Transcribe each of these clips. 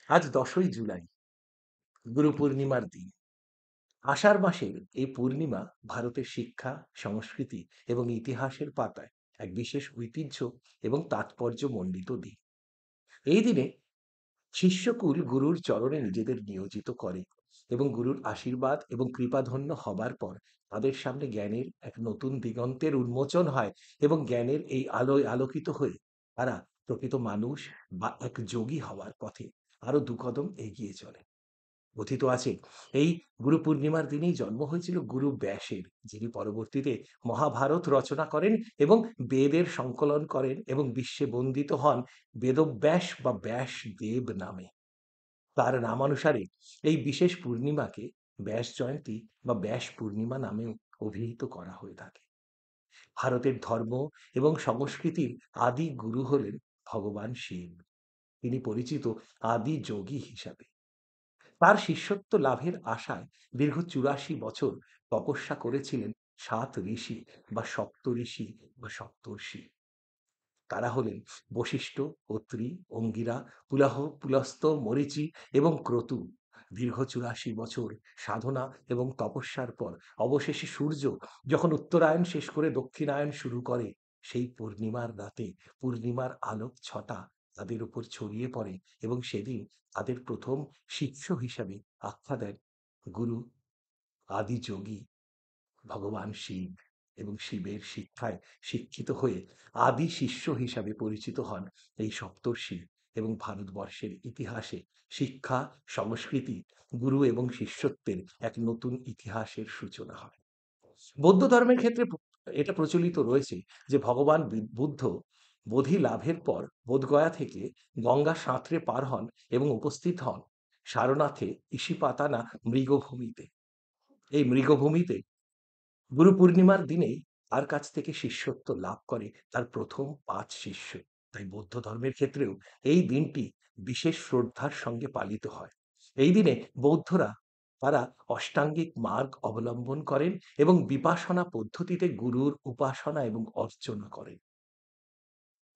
আজ ১০ই জুলাই, গুরু পূর্ণিমার দিন। আষাঢ় মাসের এই পূর্ণিমা ভারতের শিক্ষা, সংস্কৃতি এবং ইতিহাসের পাতায় এক বিশেষ ঐতিহ্য এবং তাৎপর্যমণ্ডিত দিন। এই দিনে শিষ্যকুল গুরুর চরণে নিজেদের নিয়োজিত করে এবং গুরুর আশীর্বাদ এবং কৃপাধন্য হবার পর তাদের সামনে জ্ঞানের এক নতুন দিগন্তের উন্মোচন হয় এবং জ্ঞানের এই আলোয় আলোকিত হয়ে তারা প্রকৃত মানুষ বা এক যোগী হওয়ার পথে আরো দুকদম এগিয়ে চলে। কথিত আছে এই গুরু পূর্ণিমার দিনেই জন্ম হয়েছিল গুরু ব্যাসের, যিনি পরবর্তীতে মহাভারত রচনা করেন এবং বেদের সংকলন করেন এবং বিশ্বে বন্দিত হন বেদব্যাস বা ব্যাসদেব নামে। তার নামানুসারে এই বিশেষ পূর্ণিমাকে ব্যাস জয়ন্তী বা ব্যাস পূর্ণিমা নামেও অভিহিত করা হয়ে থাকে। ভারতের ধর্ম এবং সংস্কৃতির আদি গুরু হলেন ভগবান শিব। তিনি পরিচিত আদি যোগী হিসাবে। তার শিষ্যত্ব লাভের আশায় দীর্ঘ ৮৪ বছর তপস্যা করেছিলেন ৭ ঋষি বা সপ্তঋষি বা সপ্তর্ষি। তারা হলেন বশিষ্ঠ, অত্রি, অঙ্গিরা, পুলাহ, পুলস্ত, মরীচি এবং ক্রতু। দীর্ঘ ৮৪ বছর সাধনা এবং তপস্যার পর অবশেষে সূর্য যখন উত্তরায়ণ শেষ করে দক্ষিণায়ন শুরু করে, সেই পূর্ণিমার রাতে পূর্ণিমার আলোক ছটা তাদের উপর ছড়িয়ে পড়ে এবং সেদিন তাদের প্রথম শিষ্য হিসাবে আখ্যা দেন গুরু আদিযোগী ভগবান শিব। এবং শিবের শিক্ষায় শিক্ষিত হয়ে আদি শিষ্য হিসাবে পরিচিত হন এই সপ্তর্ষি। এবং ভারতবর্ষের ইতিহাসে শিক্ষা, সংস্কৃতি, গুরু এবং শিষ্যত্বের এক নতুন ইতিহাসের সূচনা হয়। বৌদ্ধ ধর্মের ক্ষেত্রে এটা প্রচলিত রয়েছে যে ভগবান বুদ্ধ বোধি লাভের পর বোধগয়া থেকে গঙ্গা সাঁতরে পার হন এবং উপস্থিত হন সারনাথে ইসিপাতানা মৃগভূমিতে। এই মৃগভূমিতে গুরু পূর্ণিমার দিনেই তার কাছ থেকে শিষ্যত্ব লাভ করে তার প্রথম ৫ শিষ্য। তাই বৌদ্ধ ধর্মের ক্ষেত্রেও এই দিনটি বিশেষ শ্রদ্ধার সঙ্গে পালিত হয়। এই দিনে বৌদ্ধরা তারা অষ্টাঙ্গিক মার্গ অবলম্বন করেন এবং বিপাসনা পদ্ধতিতে গুরুর উপাসনা এবং অর্চনা করেন।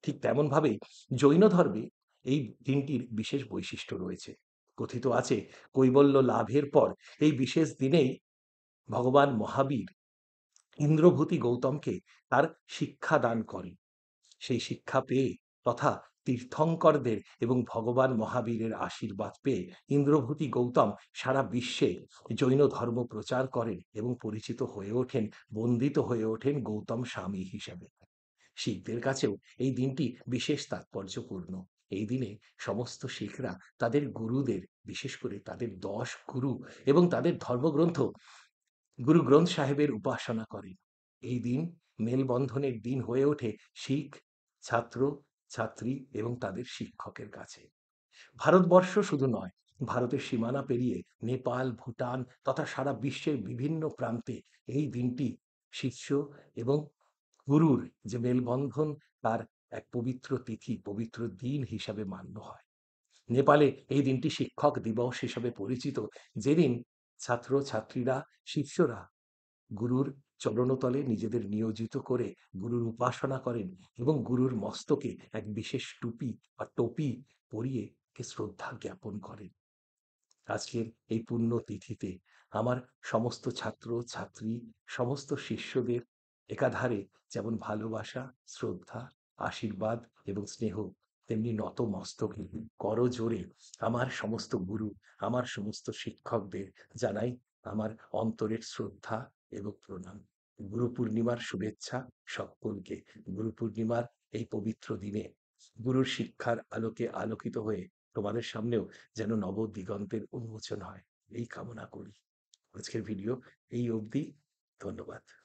ঠিক তেমনভাবেই জৈন ধর্মে এই দিনটির বিশেষ বৈশিষ্ট্য রয়েছে। কথিত আছে কৈবল্য লাভের পর এই বিশেষ দিনেই ভগবান মহাবীর ইন্দ্রভূতি গৌতমকে তার শিক্ষা দান করেন। সেই শিক্ষা পেয়ে তথা তীর্থঙ্করদের এবং ভগবান মহাবীরের আশীর্বাদ পেয়ে ইন্দ্রভূতি গৌতম সারা বিশ্বে জৈন ধর্ম প্রচার করেন এবং পরিচিত হয়ে ওঠেন, বন্দিত হয়ে ওঠেন গৌতম স্বামী হিসেবে। শিখদের কাছেও এই দিনটি বিশেষ তাৎপর্যপূর্ণ। এই দিনে সমস্ত শিখরা তাদের গুরুদের, বিশেষ করে তাদের ১০ গুরু এবং তাদের ধর্মগ্রন্থ গুরু গ্রন্থ সাহেবের উপাসনা করেন। এই দিন মেলবন্ধনের দিন হয়ে ওঠে শিখ, ছাত্র, ছাত্রী এবং তাদের শিক্ষকের কাছে। ভারতবর্ষ শুধু নয়, ভারতের সীমানা পেরিয়ে নেপাল, ভুটান তথা সারা বিশ্বের বিভিন্ন প্রান্তে এই দিনটি শিষ্য এবং গুরুর যে মেলবন্ধন, তার এক পবিত্র তিথি, পবিত্র দিন হিসাবে মান্য হয়। নেপালে এই দিনটি শিক্ষক দিবস হিসাবে পরিচিত, যেদিন ছাত্র-ছাত্রীরা, শিষ্যরা গুরুর চরণতলে নিজেদের নিয়োজিত করে গুরুর উপাসনা করেন এবং গুরুর মস্তকে এক বিশেষ টুপি বা টোপি পরিয়ে কে শ্রদ্ধা জ্ঞাপন করেন। আজকের এই পুণ্য তিথিতে আমার সমস্ত ছাত্র, ছাত্রী, সমস্ত শিষ্যদের একাধারে যেমন ভালোবাসা, শ্রদ্ধা, আশীর্বাদ এবং স্নেহ, তেমনি নত মস্তকে করজোড়ে আমার সমস্ত গুরু, আমার সমস্ত শিক্ষকদের জানাই আমার অন্তরের শ্রদ্ধা এবং প্রণাম। গুরু পূর্ণিমার শুভেচ্ছা সকলকে। গুরু পূর্ণিমার এই পবিত্র দিনে গুরুর শিক্ষার আলোকে আলোকিত হয়ে তোমাদের সামনেও যেন নবদিগন্তের উন্মোচন হয়, এই কামনা করি। আজকের ভিডিও এই অবধি। ধন্যবাদ।